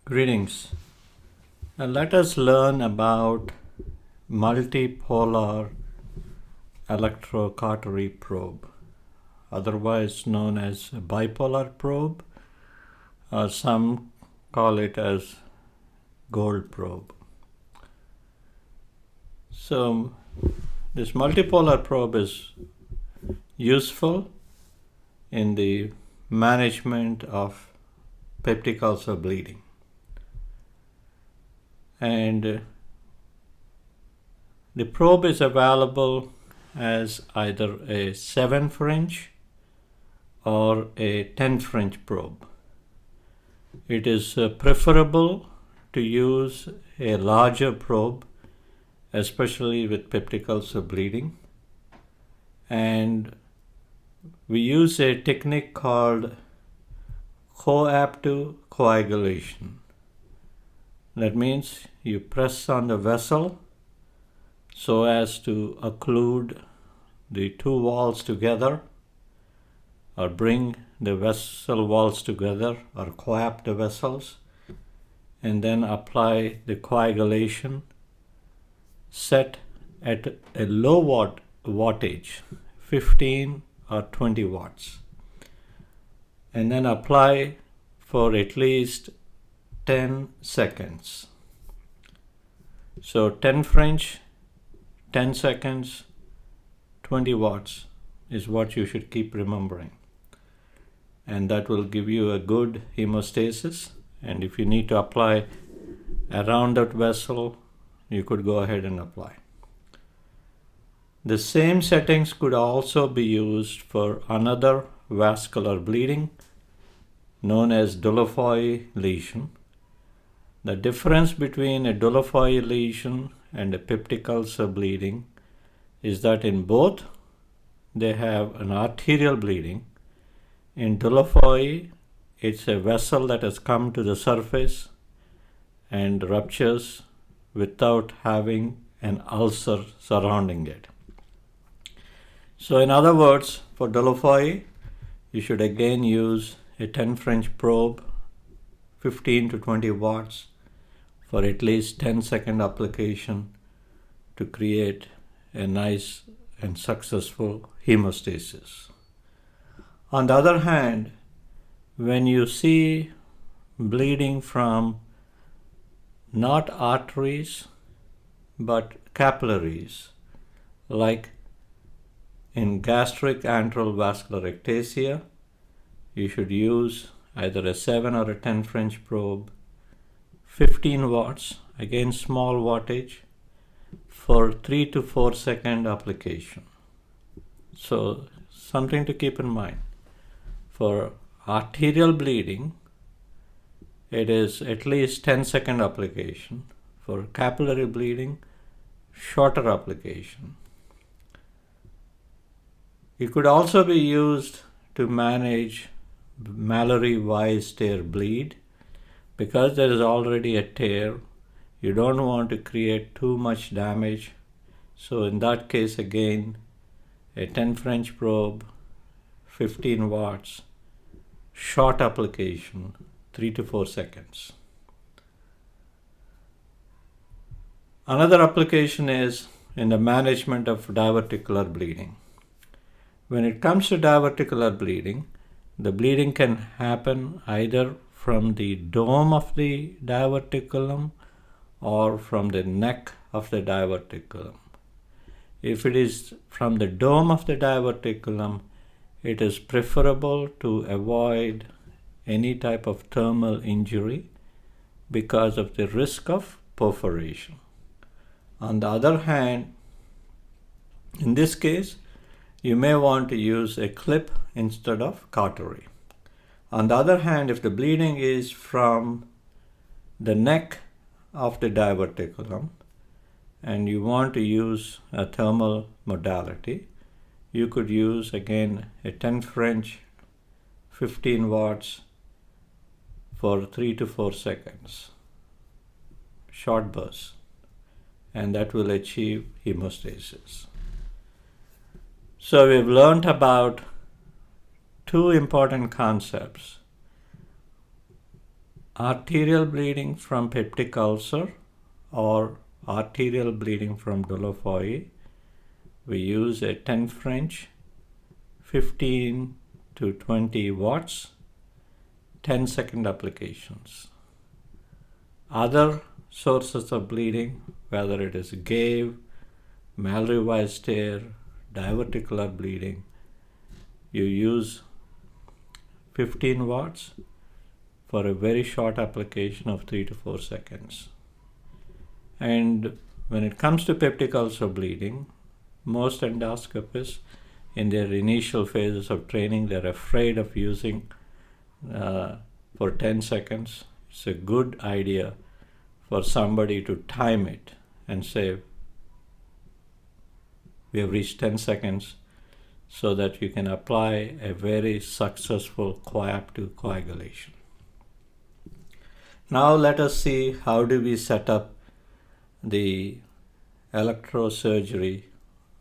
Greetings. Now let us learn about multipolar electrocautery probe, otherwise known as a bipolar probe, or some call it as gold probe. So this multipolar probe is useful in the management of peptic ulcer bleeding. And the probe is available as either a 7 French or a 10 French probe. It is preferable to use a larger probe, especially with peptic ulcer bleeding. And we use a technique called coaptive coagulation. That means you press on the vessel so as to occlude the two walls together, or bring the vessel walls together, or coapt the vessels, and then apply the coagulation set at a low wattage, 15 or 20 watts, and then apply for at least 10 seconds. So 10 French, 10 seconds, 20 watts is what you should keep remembering. And that will give you a good hemostasis. And if you need to apply around that vessel, you could go ahead and apply. The same settings could also be used for another vascular bleeding known as Dieulafoy lesion. The difference between a Dieulafoy lesion and a peptic ulcer bleeding is that in both they have an arterial bleeding. In Dieulafoy, it's a vessel that has come to the surface and ruptures without having an ulcer surrounding it. So in other words, for Dieulafoy, you should again use a 10 French probe, 15 to 20 watts, for at least 10-second application to create a nice and successful hemostasis. On the other hand, when you see bleeding from not arteries but capillaries, like in gastric antral vascular ectasia, you should use either a 7 or a 10 French probe, 15 watts, again small wattage, for 3 to 4 second application. So something to keep in mind. For arterial bleeding, it is at least 10-second application. For capillary bleeding, shorter application. It could also be used to manage Mallory-Weiss tear bleed. Because there is already a tear, you don't want to create too much damage. So in that case, again, a 10 French probe, 15 watts, short application, 3 to 4 seconds. Another application is in the management of diverticular bleeding. When it comes to diverticular bleeding, the bleeding can happen either from the dome of the diverticulum or from the neck of the diverticulum. If it is from the dome of the diverticulum, it is preferable to avoid any type of thermal injury because of the risk of perforation. On the other hand, in this case, you may want to use a clip instead of cautery. On the other hand, if the bleeding is from the neck of the diverticulum and you want to use a thermal modality, you could use again a 10 French, 15 watts for 3 to 4 seconds, short bursts, and that will achieve hemostasis. So we've learned about two important concepts. arterial bleeding from peptic ulcer or arterial bleeding from Dieulafoy, we use a 10 French, 15 to 20 watts, 10-second applications. Other sources of bleeding, whether it is GAVE, Mallory-Weiss tear, diverticular bleeding, you use 15 watts for a very short application of 3 to 4 seconds. And when it comes to peptic ulcer bleeding, most endoscopists in their initial phases of training, they're afraid of using for 10 seconds. It's a good idea for somebody to time it and say, we have reached 10 seconds, so that you can apply a very successful coaptive coagulation. Now let us see how do we set up the electrosurgery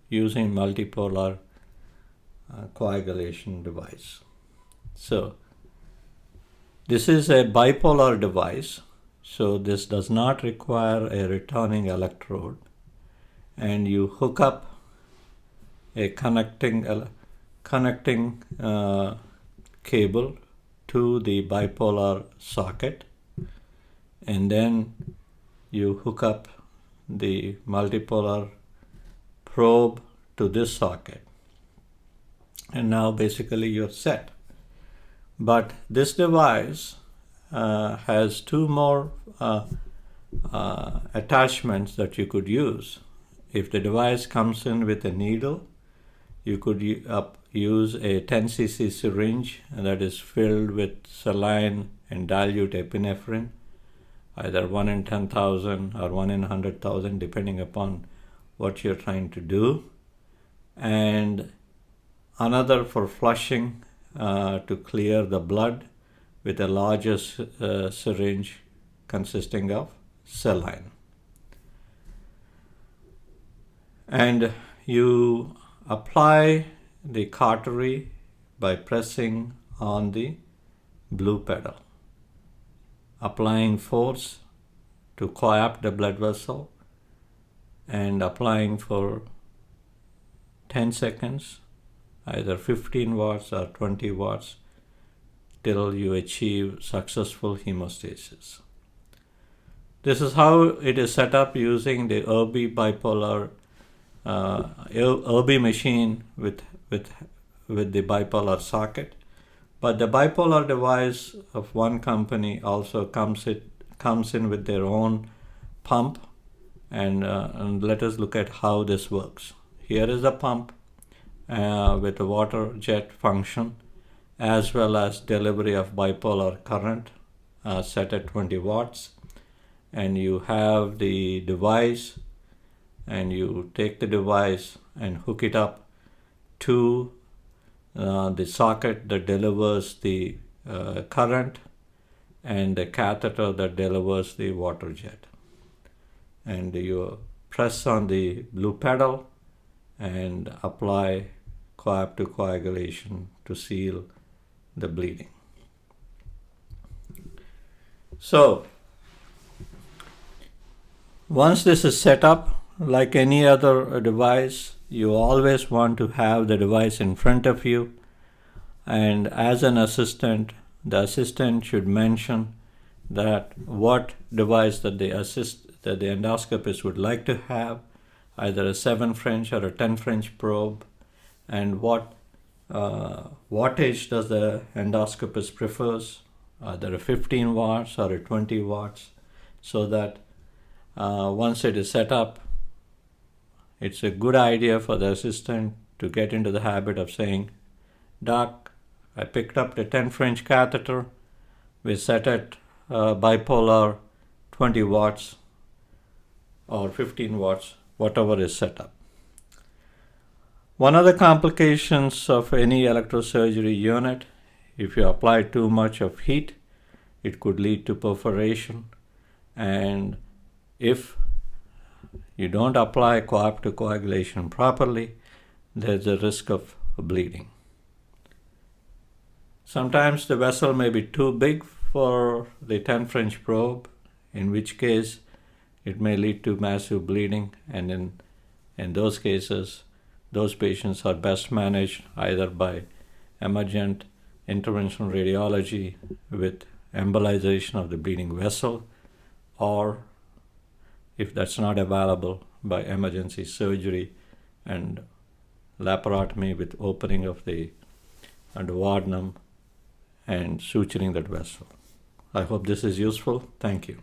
using multipolar coagulation device. So this is a bipolar device, so this does not require a returning electrode, and you hook up a connecting cable to the bipolar socket, and then you hook up the multipolar probe to this socket, and now basically you're set. But this device has two more attachments that you could use. If the device comes in with a needle, you could use a 10 cc syringe that is filled with saline and dilute epinephrine, either 1 in 10,000 or 1 in 100,000, depending upon what you're trying to do, and another for flushing to clear the blood with a larger syringe consisting of saline. And you apply the cautery by pressing on the blue pedal, applying force to coapt the blood vessel, and applying for 10 seconds, either 15 watts or 20 watts, till you achieve successful hemostasis. This is how it is set up using the Irby bipolar Irby machine with the bipolar socket. But the bipolar device of one company also comes in with their own pump, and let us look at how this works. Here is the pump with a water jet function, as well as delivery of bipolar current set at 20 watts. And you have the device, and you take the device and hook it up to the socket that delivers the current, and the catheter that delivers the water jet. And you press on the blue pedal and apply coaptive coagulation to seal the bleeding. So once this is set up, like any other device, you always want to have the device in front of you, and as an assistant, the assistant should mention that what device that the endoscopist would like to have, either a 7 French or a 10 French probe, and what wattage does the endoscopist prefers, either a 15 watts or a 20 watts, so that once it is set up, it's a good idea for the assistant to get into the habit of saying, "Doc, I picked up the 10 French catheter. We set at bipolar 20 watts or 15 watts, whatever is set up." One of the complications of any electrosurgery unit, if you apply too much of heat, it could lead to perforation, and if you don't apply coaptive coagulation properly, there's a risk of bleeding. Sometimes the vessel may be too big for the 10 French probe, in which case it may lead to massive bleeding, and in those cases, those patients are best managed either by emergent interventional radiology with embolization of the bleeding vessel, or if that's not available, by emergency surgery and laparotomy with opening of the duodenum and suturing that vessel. I hope this is useful. Thank you.